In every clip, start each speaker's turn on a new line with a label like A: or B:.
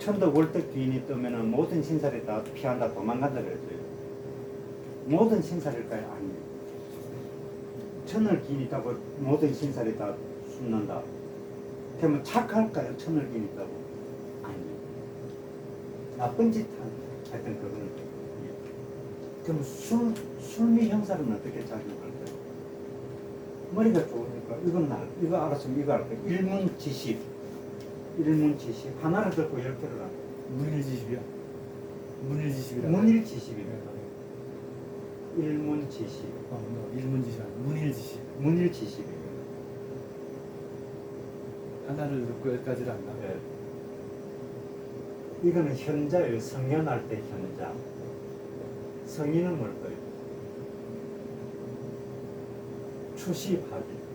A: 천덕 월덕 귀인이 뜨면은 모든 신살이 다 피한다 도망간다 그랬어요. 모든 신살일까요? 아니에요. 천을 귀인이 있다고 모든 신살이 다 숨는다. 그러면 착할까요? 천을 귀인이 있다고? 아니에요. 나쁜 짓 하여튼 그거는. 그럼 술미 형사는 어떻게 작용할까요? 머리가 좋으니까 이거 알았으면 이거 할 거예요. 일문지식 하나를 듣고 10개를 하고
B: 문일지식이야. 문일지식이라.
A: 문일지식입니다. 일문지식
B: 일문지식 아니야. 문일지식.
A: 문일지식입니다.
B: 하나를 듣고 10가지를 안다.
A: 네. 이거는 현자예요. 성년할 때 현자. 성인은 뭘까요? 추시합일.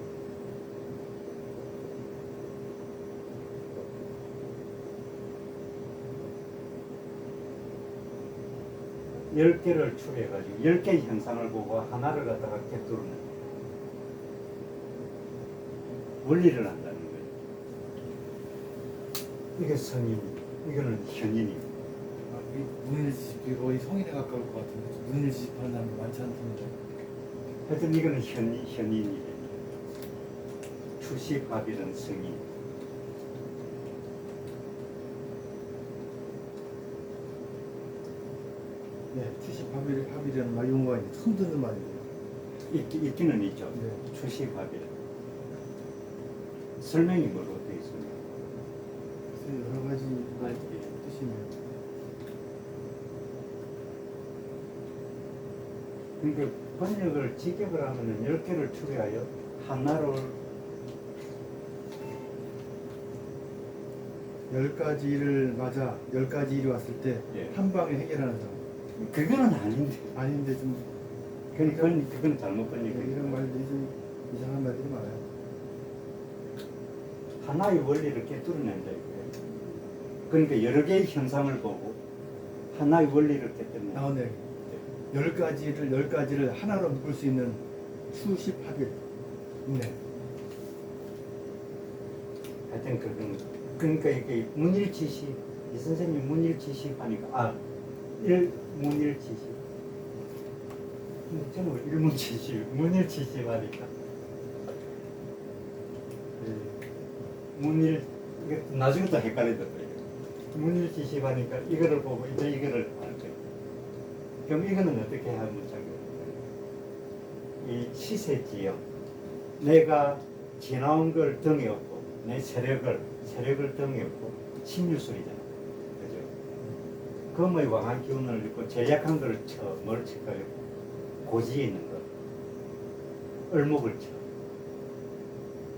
A: 열 개를 추려가지고 10개의 현상을 보고 하나를 갖다가 꿰뚫는 원리를 한다는 거예요. 이게 성인, 이거는 현인이에요.
B: 문일지식이 거의 성인에 가까울 것 같은데 문일지식 하는 사람이 많지 않던데.
A: 하여튼 이거는 현인이래요. 추시합일은 성인.
B: 네, 70합이라는 말 용어가 이제 처음 듣는 말이에요.
A: 있기는 있죠.
B: 네.
A: 추시합일. 설명이 뭐로 되어 있습니까?
B: 그래서 여러 가지 뜻이네요.
A: 그러니까 번역을 직역을 하면은 10개를 추려하여 하나로
B: 10가지를 맞아 10가지 일이 왔을 때 한
A: 예.
B: 방에 해결하는 사람.
A: 그거는 아닌데.
B: 아닌데 좀
A: 그건 잘못 번역이에요.
B: 이런 말들이 좀 이상한 말들이 많아요.
A: 하나의 원리를 깨뚫어낸다 이거예요. 그러니까 여러 개의 현상을 보고 하나의 원리를 깨뚫는다.
B: 나오네. 10가지를 하나로 묶을 수 있는 추십합일. 네.
A: 하여튼 그러니까 이게 문일지식 이 선생님 문일지식 하니까 문일지식 저는 왜 일문지식 문일지식 하니까 문일 이게 나중에 또 헷갈리더라고요. 문일지식 하니까 이거를 보고 이제 이거를 알 거예요. 그럼 이거는 어떻게 하면 작용할까요? 이 시세지역 내가 지나온 걸 등에 업고 내 세력을 등에 업고 신유술이잖아. 그죠? 금의 왕한 기운을 입고 제일 약한 걸 뭘 칠까요? 고지에 있는 거. 을목을 쳐.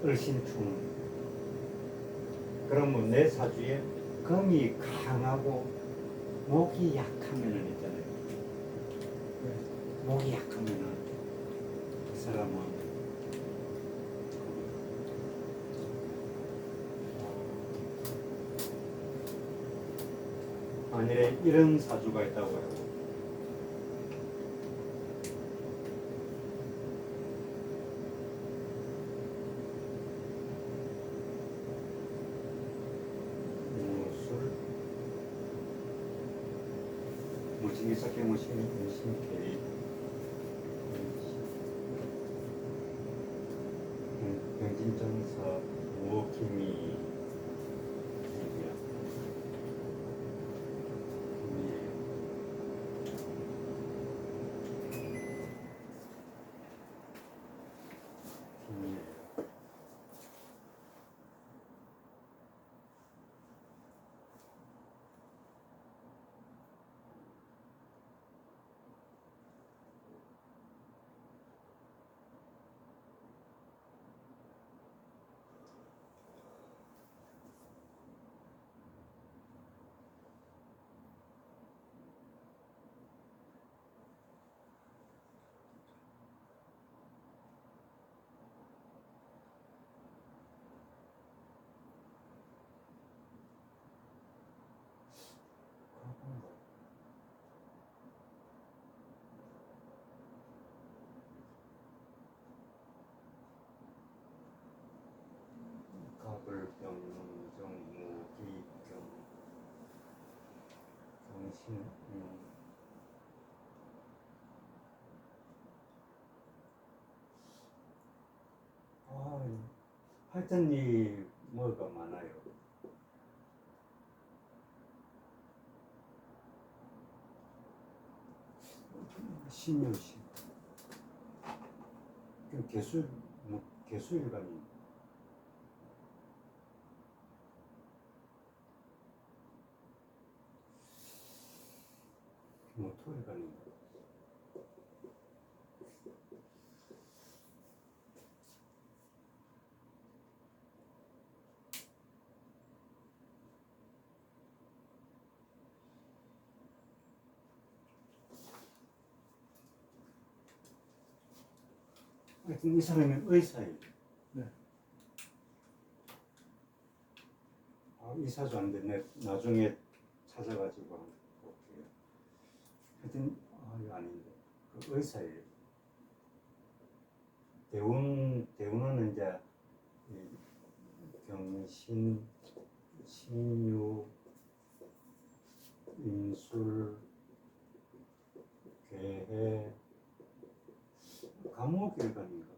A: 을신충. 그러면 내 사주에 금이 강하고 목이 약하면은 있잖아요. 목이 약하면은 그 사람은 만일에 이런 사주가 있다고 해요. 무술, 무신기석계 무신계리, 병진정사, 무기미, 경신. 하여튼 이 뭐가 많아요. 신유신. 개수 뭐 개수일간이. 뭐 토일간인가. 하여튼 이 사람은 의사예요.
B: 네.
A: 의사도 안 됐네. 나중에 찾아가지고 한번 볼게요. 하여튼 이거 아닌데 그 의사예요. 대운은 이제 경신, 신유, 인술, 괴해, 감목일간인가?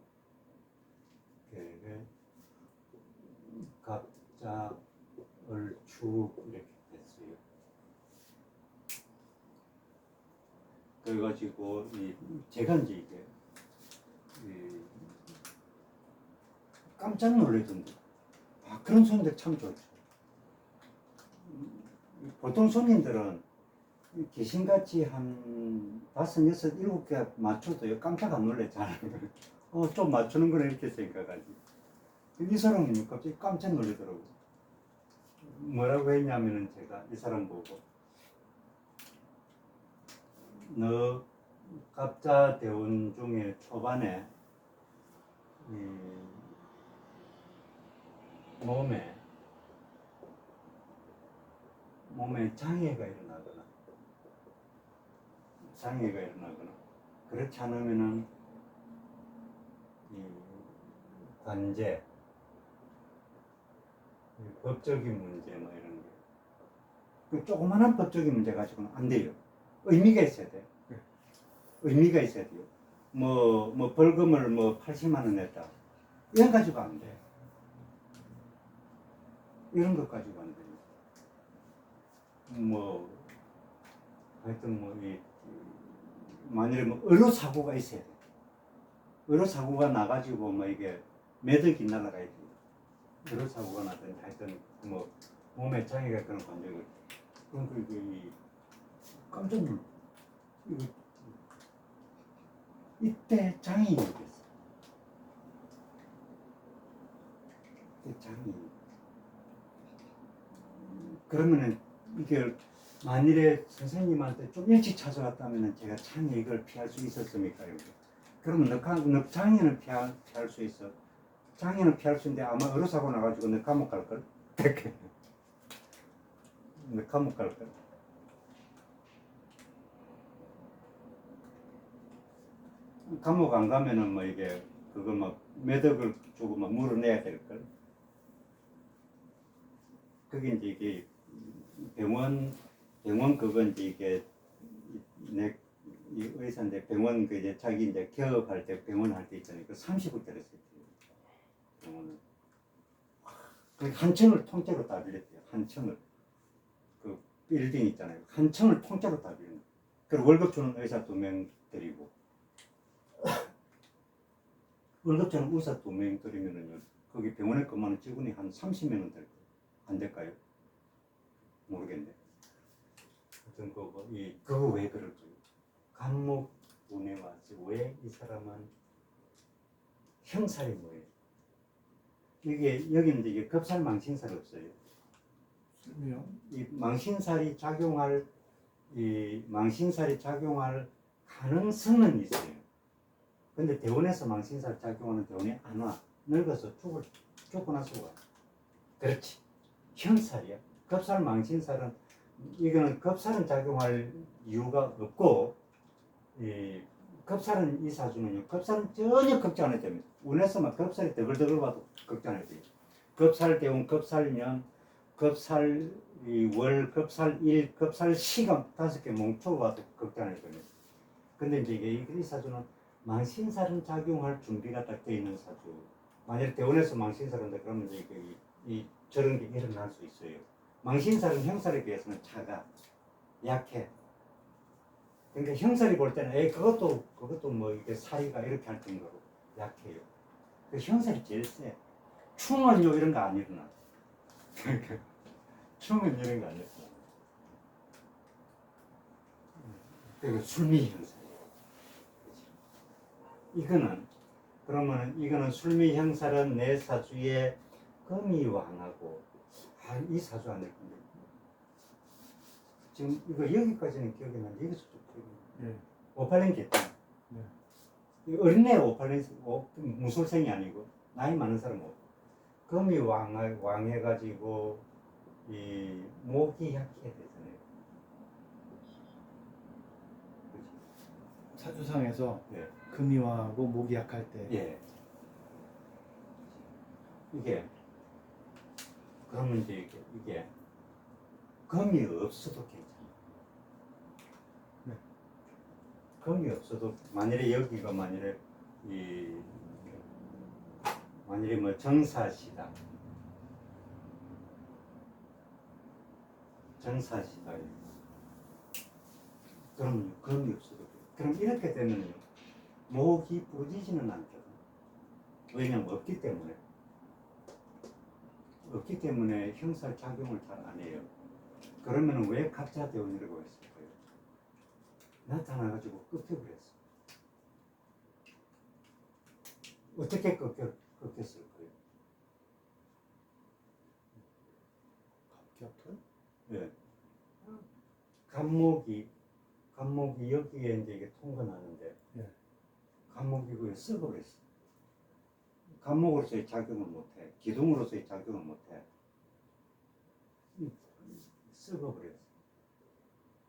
A: 괴해, 갑자, 을축 이렇게 됐어요. 그래가지고 제가 이제 이게 깜짝 놀라던데. 그런 손님들 참 좋죠. 보통 손님들은 귀신같이 한 5, 6, 7개 맞춰도요 깜짝 안 놀랬잖아요. 좀 맞추는 거는 이렇게 생각하지. 이 사람은 갑자기 깜짝 놀라더라고. 뭐라고 했냐면은 제가 이 사람 보고 너 갑자 대운 중에 초반에 몸에 장애가 일어나거나 그렇지 않으면은 관제, 법적인 문제 뭐 이런 게 그 조그마한 법적인 문제 가지고는 안 돼요. 의미가 있어야 돼. 의미가 있어야 돼요. 뭐 벌금을 뭐 80만 원 냈다. 이런 가지고 안 돼. 이런 것 가지고 안 돼요. 하여튼 만일에 의료 사고가 있어야 돼. 의료 사고가 나가지고 이게 매덕이 날아가야 돼. 의료 사고가 나든 하여튼 몸에 장애가 있거나 관절을 그럼 깜짝 놀라. 이때 장애인이 됐어. 이때 장애인. 그러면은 이게 만일에 선생님한테 좀 일찍 찾아왔다면 제가 장애 이걸 피할 수 있었습니까? 그러면 너 장애는 피할 수 있어. 장애는 피할 수 있는데 아마 의료사고 나가지고 너 감옥 갈걸? 너 감옥 갈걸? 감옥 안 가면은 이게 그거 매덕을 주고 물어내야 될걸? 그게 이제 이게 병원 그거 이제 이게 이 의사인데 병원 그 이제 자기 이제 개업할 때 병원 할 때 있잖아요. 그 30억짜리 세트예요. 병원은 그 한 층을 통째로 다 빌렸대요. 한 층을 그 빌딩 있잖아요. 한 층을 통째로 다 빌린. 그 월급 주는 의사 2명 드리고 월급 주는 의사 2명 드리면은요 거기 병원에 근무하는 직원이 한 30명은 될 거예요. 안 될까요? 모르겠네. 하여튼 그거 왜 그럴지. 감목 운에 와서 왜 이 사람은 형살이 뭐예요? 여기는 이게 급살 망신살 없어요. 이 망신살이 작용할 가능성은 있어요. 근데 대원에서 망신살 작용하는 대원이 안 와. 늙어서 죽고 나서 와. 그렇지. 형살이야. 급살 망신살은 이거는 급살은 작용할 이유가 없고 급살은 이 사주는요. 급살은 전혀 걱정 안 해도 됩니다. 운에서만 급살이 더글더글 봐도 걱정 안 해도 돼요. 급살 대운 급살이면 급살 이 월 급살 일 급살 시간 5개 뭉쳐 와서 극단을 거네. 근데 이제 이 사주는 망신살은 작용할 준비가 딱 돼 있는 사주. 만약 대원에서 망신살인데 그러면 이제 이 저런 게 일어날 수 있어요. 망신살은 형살에 비해서는 차가 약해. 그러니까 형살이 볼 때는 그것도 뭐 이게 사이가 이렇게 할 정도로 약해요. 그 형살이 제일 세. 충은요 이런 거 안 일어나. 충은 이런 거 안 일어나. 그리고 술미 형살이에요. 이거는 술미 형살은 내 사주에 금이 왕하고 이 사주 안 될 건데 지금 이거 여기까지는 기억이 나는데 여기서 좀 기억이 나.
B: 예.
A: 오팔린 개똥.
B: 네.
A: 어린애 오팔린 무술생이 아니고 나이 많은 사람 못. 금이 왕해가지고 이 목이 약해 되잖아요. 그렇지?
B: 사주상에서
A: 예.
B: 금이 왕하고 목이 약할 때
A: 예. 이게 그러면 이제 이게 금이 없어도 괜찮아.
B: 네.
A: 금이 없어도 만일에 여기가 만일에 뭐 정사시다. 그러면 금이 없어도 돼. 그럼 이렇게 되면요 목이 부러지지는 않거든. 왜냐면 없기 때문에 형사 작용을 잘 안 해요. 그러면 왜 가짜 대원이라고 했을까요? 나타나가지고 꺾여버렸어. 어떻게 꺾였을까요?
B: 갑격털?
A: 예. 간목이 여기에 이제 이게 통과나는데
B: 예.
A: 간목이 그게 썩어버렸어. 간목으로서의 작용을 못해. 기둥으로서의 작용을 못해. 썩어버렸어.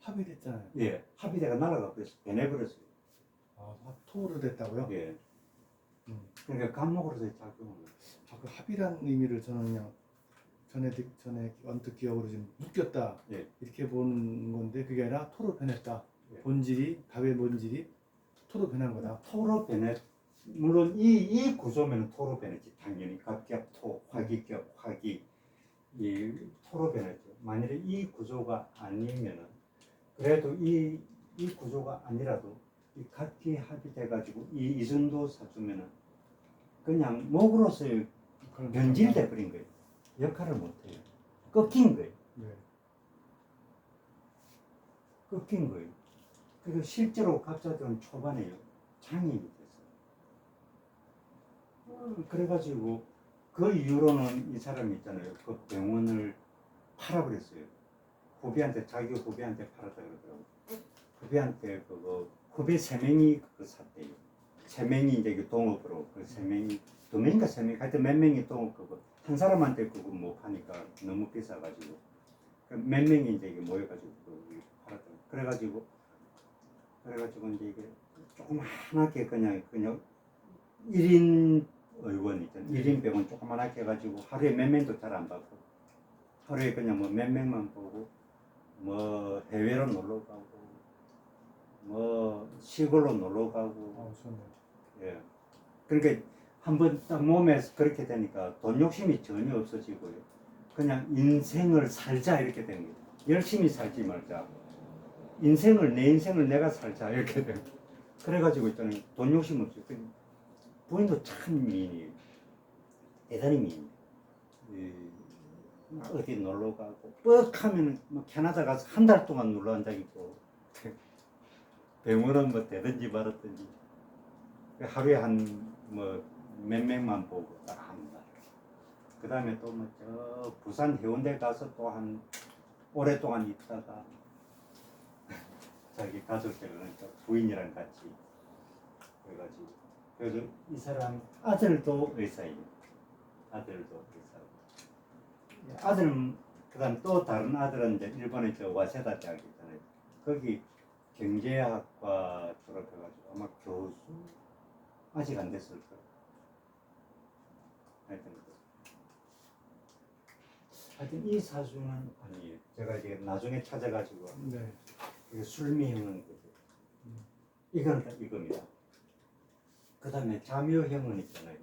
B: 합의됐잖아요.
A: 예. 합의대가 날아가 버렸어. 변해버렸어요.
B: 아, 토로 됐다고요?
A: 예.
B: 음.
A: 그러니까 간목으로서의 작용을 못해.
B: 아, 그 합의란 의미를 저는 그냥 전에 언뜻 기억으로 지금 묶였다
A: 예.
B: 이렇게 보는 건데 그게 아니라 토로 변했다.
A: 예.
B: 밥의 본질이 토로 변한 거다.
A: 토로 변해. 물론 이 구조면 토로 변했지. 당연히 갑격 토, 화기격 화기 이 토로 변했죠. 만일에 이 구조가 아니면은 그래도 이 구조가 아니라도 이 각기 합의돼 가지고 이 정도 사주면은 그냥 목으로서의 변질돼 버린 거예요. 역할을 못 해요. 꺾인 거예요.
B: 네.
A: 꺾인 거예요. 그리고 실제로 갑자들은 초반에요 장애인이 됐어요. 그래가지고 그 이후로는 이 사람이 있잖아요. 그 병원을 팔아버렸어요. 자기 후배한테 팔았다 그러더라고. 후배한테 후배 3명이 그거 샀대요. 3명이 이제 그 동업으로 그 3명이 2명인가 3명 하여튼 몇 명이 동업 그거 한 사람한테 그거 못 파니까 너무 비싸가지고 몇 명이 이제 모여가지고 팔았다. 그래가지고 이제 이게 조그만하게 그냥 1인 의원 있잖아요. 1인 병원 조그만하게 해가지고 하루에 몇 명도 잘 안 받고 하루에 그냥 뭐 몇 명만 보고 뭐 해외로 놀러 가고 뭐 시골로 놀러 가고
B: 좋네요.
A: 예. 그러니까 한번 딱 몸에 그렇게 되니까 돈 욕심이 전혀 없어지고요. 그냥 인생을 살자 이렇게 된 거예요. 열심히 살지 말자. 내 인생을 내가 살자 이렇게 된 거예요. 그래가지고 있잖아요. 돈 욕심 없어요. 부인도 참 미인이에요. 대단히 미인. 어디 놀러 가고 뻑하면 뭐 캐나다 가서 한 달 동안 놀러 앉아 있고 병원은 뭐 되든지 말았든지 하루에 한 뭐 몇 명만 보고 딱 한 달. 그 다음에 또 뭐 저 부산 해운대 가서 또 한 오랫동안 있다가 자기 가족들은 그러니까 부인이랑 같이 그래가지고 그래서 이 사람 아들도 의사예요. 아들은 그다음 또 다른 아들은 이제 일본의 저 와세다 대학 있잖아요. 거기 경제학과 졸업해가지고 아마 교수 아직 안 됐을 거예요. 하여튼 하여튼 이 사주는 아니에요. 제가 이제 나중에 찾아가지고
B: 네.
A: 이게 술미형은 거죠. 이건 다 이겁니다. 그 다음에 자묘형은 있잖아요.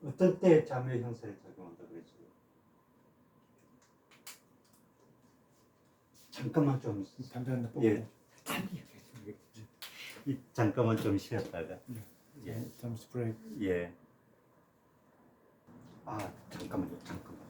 A: 어떤 때 자묘 형사를 적용한다 그랬죠? 잠깐만 좀
B: 담배 하나 뽑고.
A: 예. 잠깐만 좀 쉬었다가
B: 예. 잠시 브레이크.
A: 예. 아 잠깐만요. 잠깐만.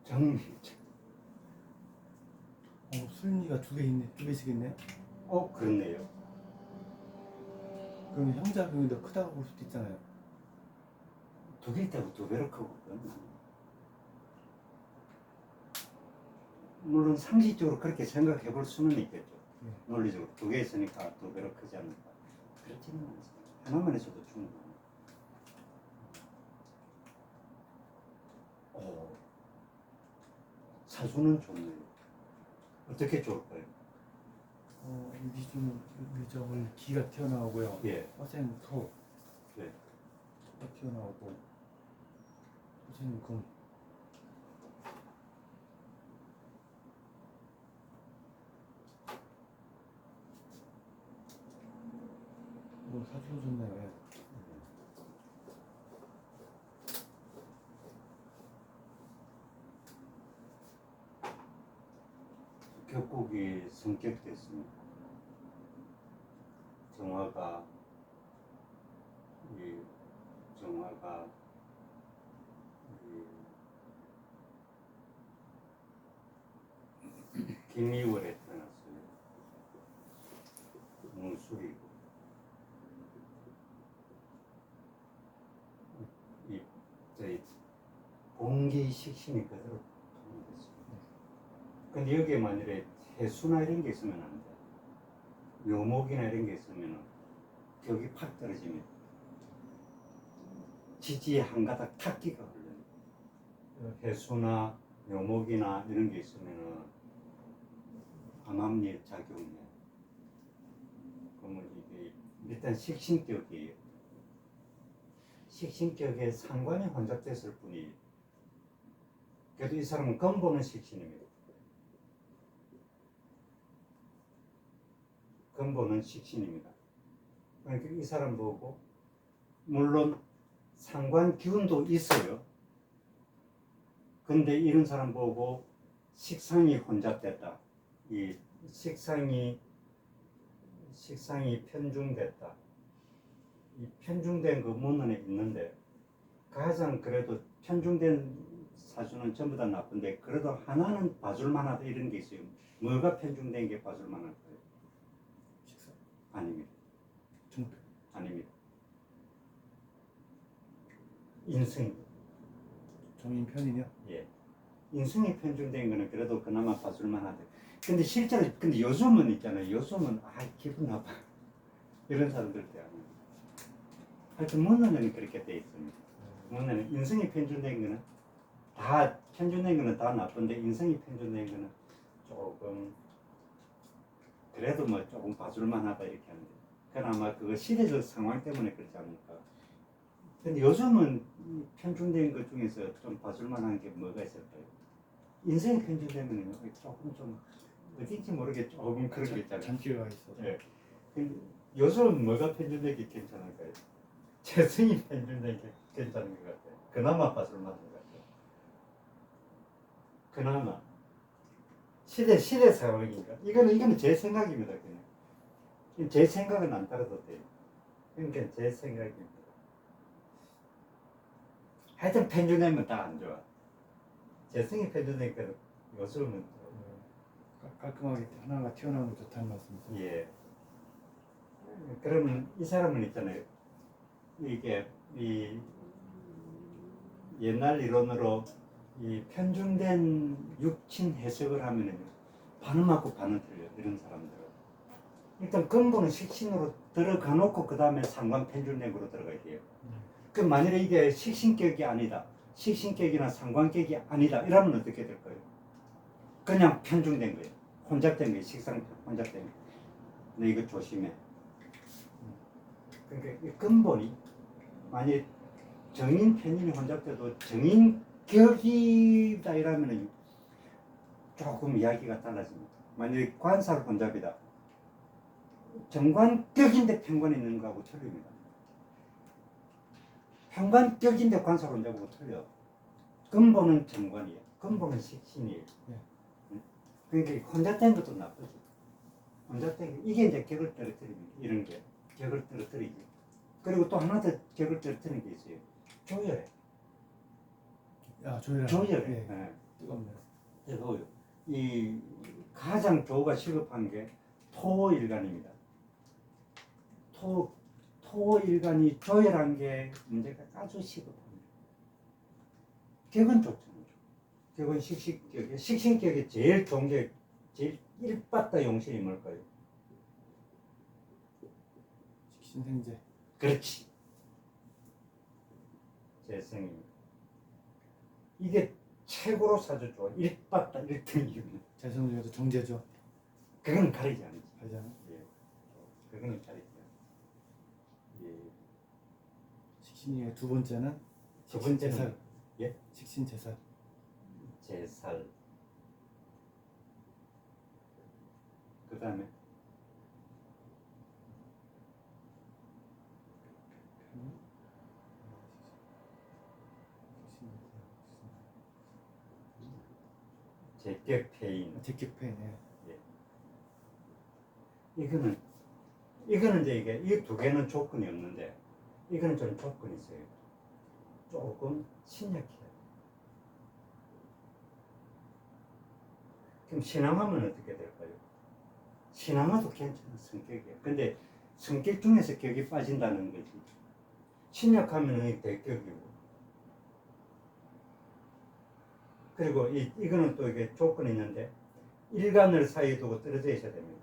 A: 정.
B: 술리가 두 개 있네. 두 개씩 있네.
A: 그렇네요.
B: 그럼 형자금이 더 크다고 볼 수도 있잖아요.
A: 두 개 있다고 두 배로 크거든. 물론 상식적으로 그렇게 생각해 볼 수는 있겠죠.
B: 네.
A: 논리적으로 두 개 있으니까 두 배로 크지 않을까. 그렇지는 않습니다. 하나만 있어도 충분합니다. 사주는 좋네요. 어떻게 좋을까요?
B: 미정을 기가 튀어나오고요.
A: 예.
B: 화생 토.
A: 네.
B: 튀어나오고. 화생 금. 사주로 좋네요. 예.
A: 격국이 성격됐습니다. 정화가 이 김이월에 태어났어요. 무술이고 이 저희 공기 식신이 그대로 통했습니다. 근데 여기에 만일에 해수나 이런 게 있으면 안 돼. 묘목이나 이런 게 있으면 격이 팍 떨어지면 지지에 한 가닥 탁기가 흘러요. 해수나 묘목이나 이런 게 있으면 암암리에 작용해. 그러면 이게 일단 식신격이에요. 식신격에 상관이 혼잡됐을 뿐이 그래도 이 사람은 근본은 식신입니다. 근본은 식신입니다. 그러니까 이 사람 보고 물론 상관 기운도 있어요. 근데 이런 사람 보고 식상이 혼잡됐다. 이 식상이 편중됐다. 이 편중된 그 문헌에 있는데 가장 그래도 편중된 사주는 전부 다 나쁜데 그래도 하나는 봐줄만하다 이런 게 있어요. 뭐가 편중된 게 봐줄만할까요?
B: 식사.
A: 아닙니다.
B: 정패.
A: 아닙니다. 인승.
B: 정인 편이요?
A: 예. 인승이 편중된 거는 그래도 그나마 봐줄만하다. 근데 실제로 근데 요즘은 있잖아요. 요즘은 기분 나빠 이런 사람들 때문에. 하여튼 문헌에는 그렇게 돼 있습니다. 문헌에는 인승이 편중된 거는 다 편중된 거는 다 나쁜데 인승이 편중된 거는 조금 그래도 뭐 조금 봐줄만하다 이렇게 하는데 그나마 그거 시대적 상황 때문에 그렇지 않을까. 근데 요즘은 편중된 것 중에서 좀 봐줄만한 게 뭐가 있을까요? 인생이 편중되면 조금 좀 어딘지 모르게 조금 그런 게 있잖아요.
B: 잔기가 있어.
A: 예. 요즘 뭐가 편중된 게 괜찮을까요? 재성이 편중된 게 괜찮은 것 같아요. 그나마 봐줄만한 것 같아요. 그나마 시대 상황인가? 이거는 제 생각입니다. 그냥 제 생각은 안 따라도 돼요. 그러니까 제 생각입니다. 하여튼 편중되면 다 안 좋아. 재성이 편중되니까 요즘은
B: 깔끔하게 하나가 튀어나오는 게 좋다는 말씀이죠.
A: 예. 그러면 이 사람은 있잖아요. 이게 이 옛날 이론으로 이 편중된 육친 해석을 하면은 반은 맞고 반은 틀려요. 이런 사람들은 일단 근본은 식신으로 들어가 놓고 그 다음에 상관 편준맥으로 들어가야 돼요. 그 만일에 이게 식신격이 아니다, 식신격이나 상관격이 아니다 이러면 어떻게 될까요? 그냥 편중된 거예요. 혼잡된 거예요. 식상 혼잡된 거예요. 근데 이거 조심해. 그러니까 이 근본이 만약 정인 편인이 혼잡돼도 정인격이다 이러면은 조금 이야기가 달라집니다. 만약에 관살 혼잡이다. 정관격인데 편관이 있는 거하고 틀립니다. 편관격인데 관살 혼잡하고 틀려. 근본은 정관이에요. 근본은 식신이에요.
B: 네.
A: 그러니까 혼잡된 것도 나쁘죠. 혼잡된 게 이게 이제 격을 떨어뜨립니다. 이런 게 격을 떨어뜨리지. 그리고 또 하나 더 격을 떨어뜨리는 게 있어요. 조열해.
B: 조열해.
A: 조열해.
B: 네.
A: 네.
B: 뜨겁네요.
A: 뜨거워요. 이 가장 조가 시급한 게 토일간입니다. 토일간이 조열한 게 문제가 아주 시급합니다. 격은 좋잖아요. 격은 식신격에, 식신격에 제일 좋은 게 제일 일빠따 용신이 뭘까요?
B: 식신생재.
A: 그렇지. 재성입니다. 이게 최고로 사주 좋아. 일빠따 1등 이유는.
B: 재성 중에서 정제죠.
A: 그건 가리지 않지.
B: 알잖아요.
A: 예. 그거는 가리지 않지. 예.
B: 식신이 두 번째는
A: 두 번째는
B: 제살.
A: 예?
B: 식신 제살.
A: 제살. 그 다음에 제격패인.
B: 제격패네.
A: 이거는 이제 이게 이 두 개는 조건이 없는데 이거는 좀 조건이 있어요. 조금 신약해요. 그럼 신앙하면 어떻게 될까요? 신앙화도 괜찮은 성격이에요. 근데 성격 중에서 격이 빠진다는 거지. 신약하면 대격이고. 그리고 이거는 또 이게 조건이 있는데 일간을 사이에 두고 떨어져 있어야 됩니다.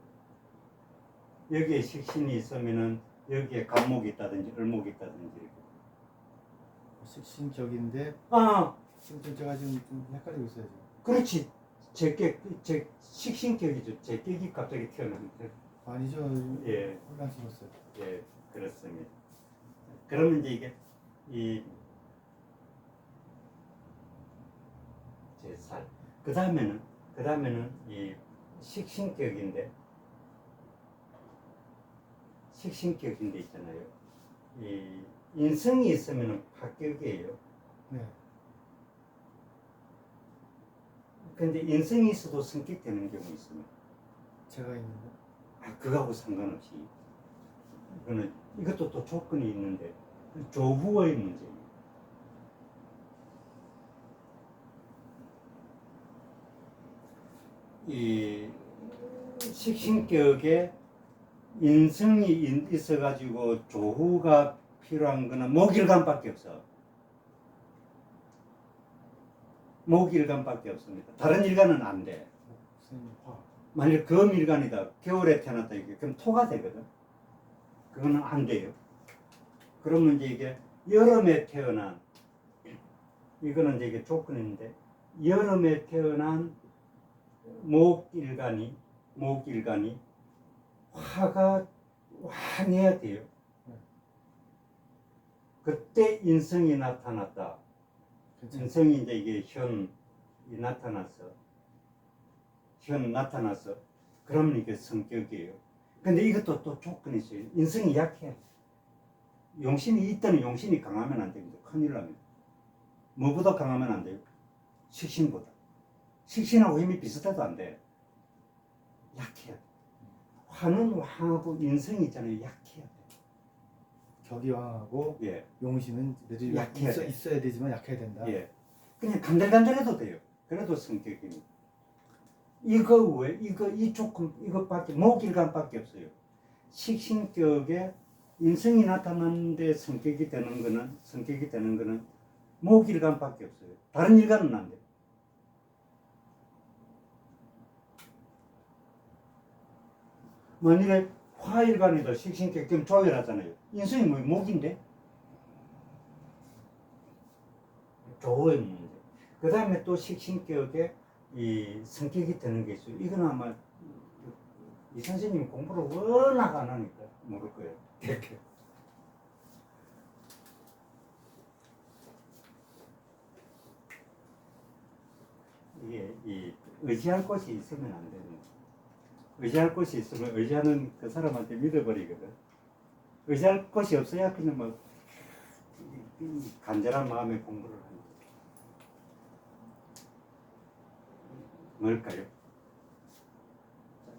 A: 여기에 식신이 있으면은 여기에 간목이 있다든지 을목이 있다든지.
B: 식신격인데 지금 제가 지금 좀 헷갈리고 있어요. 지금.
A: 그렇지. 제 식신격이죠. 제격이 갑자기 튀어나오는데.
B: 아니죠.
A: 예.
B: 혼란스러웠어요.
A: 예, 그렇습니다. 그러면 이제 이게 이 제살. 그 다음에는 이 식신격인데 있잖아요. 이 인성이 있으면은 합격이에요.
B: 네.
A: 근데 인성이 있어도 성격되는 경우 있습니다.
B: 제가 있는데.
A: 그거하고 상관없이 이것도 또 조건이 있는데 조부의 문제입니다. 이 식신격에 인성이 있어가지고 조후가 필요한 거는 목일간밖에 없어. 목일간밖에 없습니다. 다른 일간은 안 돼.
B: 선생님 화.
A: 만일 금일간이다. 겨울에 태어났다. 이게 그럼 토가 되거든. 그거는 안 돼요. 그러면 이제 이게 여름에 태어난 이거는 이제 이게 조건인데 여름에 태어난 목일간이 화가 환해야 돼요. 그때 인성이 나타났다.
B: 괜찮아요.
A: 인성이 이제 이게 현이 나타났어. 그러면 이게 성격이에요. 근데 이것도 또 조건이 있어요. 인성이 약해. 용신이 있다는 용신이 강하면 안 됩니다. 큰일 납니다. 뭐보다 강하면 안 돼요? 식신보다. 식신하고 힘이 비슷해도 안 돼. 약해야 돼. 화는 왕하고 인성이 있잖아요. 약해야 돼.
B: 격이 왕하고
A: 예.
B: 용신은
A: 약해야 돼.
B: 있어야 되지만 약해야 된다.
A: 예. 그냥 간들간들해도 돼요. 그래도 성격입니다. 이거 왜? 이 조건, 이것밖에, 목일간밖에 없어요. 식신격에 인성이 나타나는데 성격이 되는 거는 목일간밖에 없어요. 다른 일간은 안 돼요. 만일에 화일간에도 식신격 좀 조율하잖아요. 인성이 뭐 목인데 조의 문제. 그 다음에 또 식신격에 이 성격이 드는 게 있어요. 이건 아마 이 선생님이 공부를 워낙 안 하니까 모를 거예요. 이렇게. 이게 이 의지할 곳이 있으면 안 되는 거예요. 의지할 곳이 있으면 의지하는 그 사람한테 믿어버리거든. 의지할 곳이 없어야 그냥 뭐 간절한 마음에 공부를 하는 거예요. 뭘까요?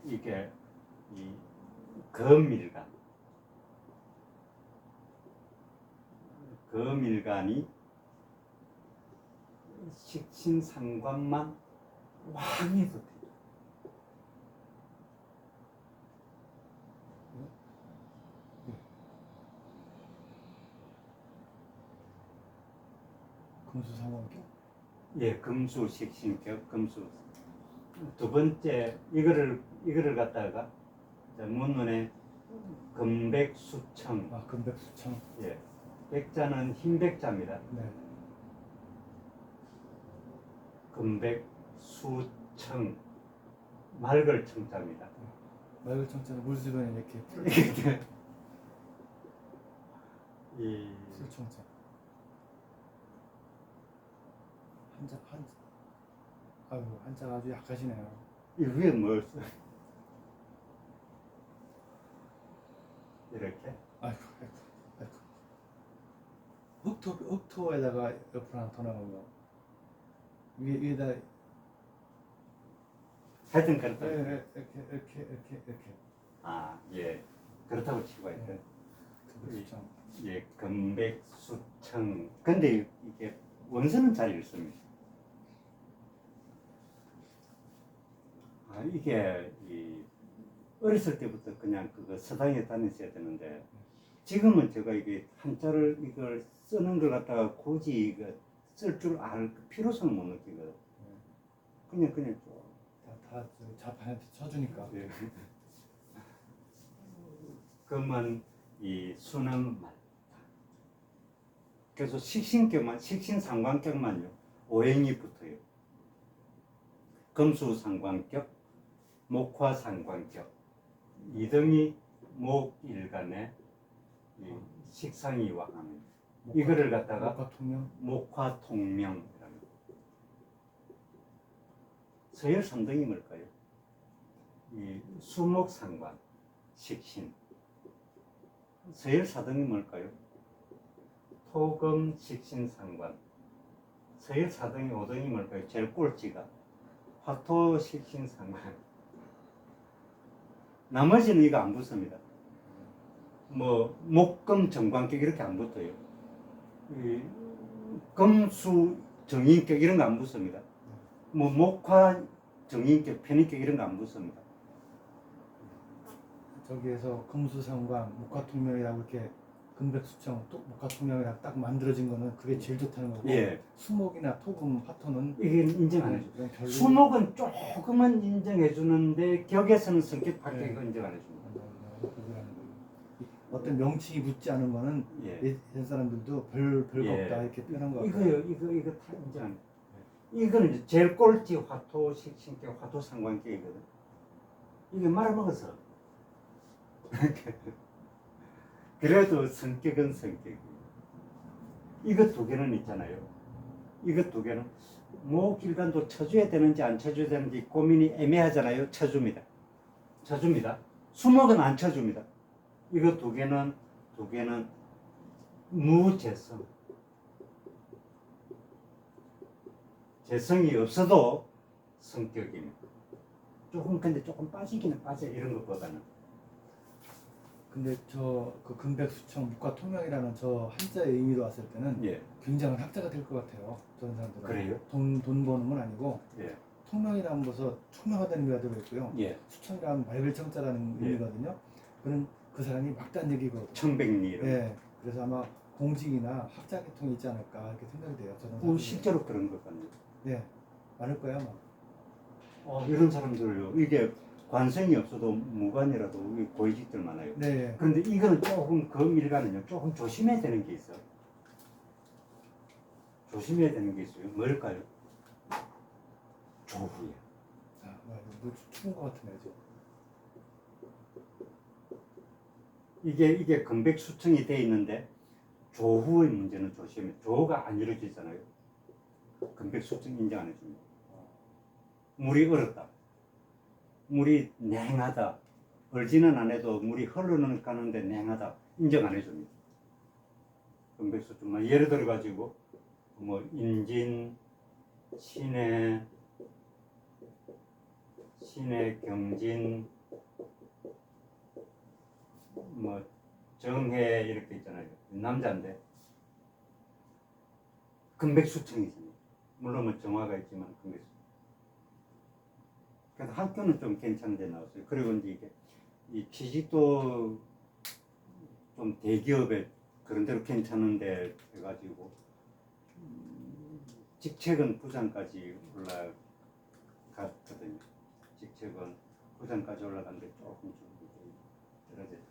A: 이게 이 거밀간이 식신상관만 왕해도 돼.
B: 금수상관격.
A: 예, 금수 식신격, 금수. 두 번째 이거를 갖다가 문문에 금백수청.
B: 아, 금백수청.
A: 예, 백자는 흰백자입니다.
B: 네.
A: 금백수청 맑을 청자입니다.
B: 맑을 청자는 물 주변에 이렇게
A: 이
B: 술청자. 한자. 아유, 한자가 아주 약하시네요.
A: 이 위에 뭘 써? 이렇게
B: 아이고. 흑토에다가 옆으로 하나 더 나간 거. 위에다.
A: 하여튼 그렇다.
B: 이렇게.
A: 아, 예, 그렇다고 치고 하여튼
B: 금백수청.
A: 예, 금백수청. 근데 이게 원서는 잘 읽습니다. 아, 이게 어렸을 때부터 그냥 그거 서당에 다녔어야 되는데 지금은 제가 이게 한자를 이걸 쓰는 걸 갖다가 굳이 이거 쓸 줄 알 필요성을 못 느끼거든. 그냥 좀.
B: 다 자판한테 쳐주니까.
A: 예. 그러면 이 수는 말. 그래서 식신상관격만요. 오행이 붙어요. 금수상관격, 목화상관격, 이등이 목일간에 식상이 왕합니다. 이거를 갖다가
B: 목화통명.
A: 목화통명이랍니다. 서열 3등이 뭘까요? 이 수목상관, 식신. 서열 4등이 뭘까요? 토금, 식신상관. 서열 4등이 5등이 뭘까요? 제일 꼴찌가 화토, 식신상관. 나머지는 이거 안 붙습니다. 뭐 목금, 정관격 이렇게 안 붙어요. 이 금수, 정인격 이런 거 안 붙습니다. 뭐 목화, 정인격, 편인격 이런 거 안 붙습니다.
B: 저기에서 금수상관, 목화통명이라고 이렇게 금백수청, 또 목화통명이라고 딱 만들어진 거는 그게 제일 좋다는 거고.
A: 예.
B: 수목이나 토금, 화토는
A: 이게 인정 안 해줘.
B: 그냥 별로.
A: 수목은 조금은 인정해 주는데 격에서는 성격 밖에 이거 인정 안 해줍니다.
B: 어떤 명칭이 붙지 않은 거는
A: 예.
B: 옛 사람들도 별거
A: 예.
B: 없다 이렇게 표현한 거
A: 이거요, 이거 다 인정 안 해. 이거는 이제 제일 꼴찌 화토, 식신격, 화토 상관격이거든. 이게 말아먹어서. 그래도 성격은 성격이에요. 이거 두 개는 있잖아요. 이거 두 개는 목일간도 쳐줘야 되는지 안 쳐줘야 되는지 고민이 애매하잖아요. 쳐줍니다. 수목은 안 쳐줍니다. 이거 두 개는 무재성. 재성이 없어도 성격입니다. 근데 조금 빠지기는 빠져 이런 것보다는.
B: 근데 그 금백수청, 목화통명이라는 저 한자의 의미로 왔을 때는
A: 예.
B: 굉장한 학자가 될 것 같아요. 저런 사람들은.
A: 그래요?
B: 돈 버는 건 아니고.
A: 예.
B: 통명이라는 것은 투명하다는 의미가 들어있고요.
A: 예.
B: 수청이라는 맑을 청자라는
A: 예.
B: 의미거든요. 그는 그 사람이 막단 얘기거든요.
A: 청백리.
B: 예. 그래서 아마 공직이나 학자 계통이 있지 않을까 이렇게 생각이 돼요. 저는 사람들은.
A: 실제로 그런 것 같네요.
B: 네, 많을 거야 아마.
A: 이런 사람들요. 이게 관성이 없어도 무관이라도 고위직들 많아요.
B: 네.
A: 그런데 이거는 조금 그 밀가는요 조금 조심해야 되는 게 있어요. 조심해야 되는 게 있어요. 뭘까요? 조후야.
B: 아, 뭐 추운 것 같으네, 저.
A: 이게 금백수청이 돼 있는데 조후의 문제는 조심해. 조후가 안 이루어지잖아요. 금백수청 인정 안 해줍니다. 물이 얼었다. 물이 냉하다. 얼지는 안 해도 물이 흘러는 가는데 냉하다. 인정 안 해줍니다. 금백수청만 예를 들어 가지고 뭐 인진, 신해, 경진, 뭐 정해 이렇게 있잖아요. 남자인데 금백수청이잖아요. 물론 뭐 정화가 있지만 금백수. 그래서 학교는 좀 괜찮은 데 나왔어요. 그리고 이제 이게 이 취직도 좀 대기업에 그런 데로 괜찮은데 해가지고 직책은 부장까지 올라갔거든요. 직책은 부장까지 올라갔는데 조금 좀 떨어졌죠.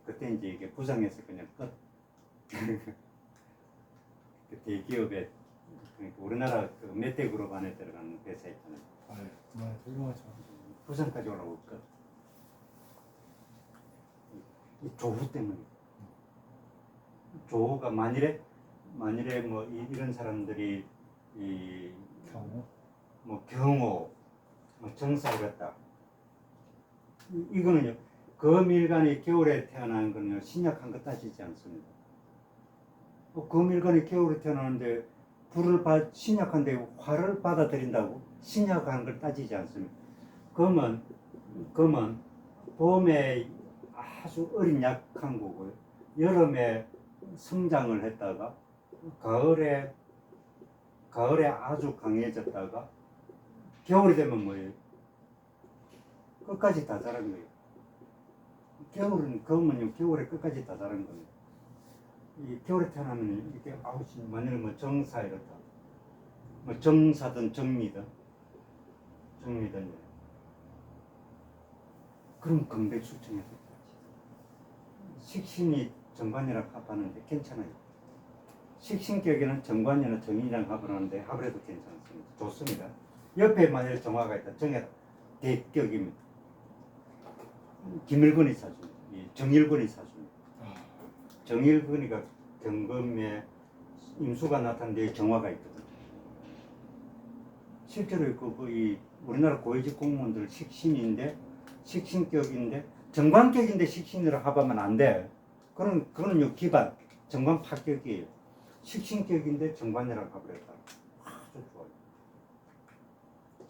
A: 그때 이제 이게 부장에서 그냥 끝. 그 대기업에 그러니까 우리나라 그 메테그룹 안에 들어가는 회사 있잖아요.
B: 아, 정말 훌륭하죠.
A: 부산까지 올라올 것. 이 조후 때문에. 조후가 만일에 뭐 이런 사람들이 이
B: 경우.
A: 뭐 경호, 뭐 정사를 했다. 이거는요. 그 밀간이 겨울에 태어난 거는요. 신약한 거 따지지 않습니다. 그 밀간이 겨울에 태어나는데 신약한데 화를 받아들인다고 신약한 걸 따지지 않습니다. 검은 봄에 아주 어린 약한 거고요. 여름에 성장을 했다가 가을에 아주 강해졌다가 겨울이 되면 뭐예요? 끝까지 다 자란 거예요. 검은요 겨울에 끝까지 다 자란 겁니다. 이 겨울에 태어나면 이렇게 만약에 뭐 정사 이렇다. 뭐 정사든 정미든 그럼 금백수청에서 식신이 정관이랑 합하는데 괜찮아요. 식신격에는 정관이나 정인이랑 합을 하는데 합을 해도 괜찮습니다. 좋습니다. 옆에 만약에 정화가 있다. 정해다. 대격입니다. 김일근이 사줍니다. 정일근이 사줍니다. 정일근이가 경금에 임수가 나타나는데 정화가 있거든요. 실제로 이 우리나라 고위직 공무원들 식신격인데 정관격인데 식신으로 합하면 안 돼. 그거는요 기반 정관 파격이에요. 식신격인데 정관이라고 합을 했다. 아주 좋아요.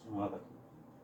A: 정화가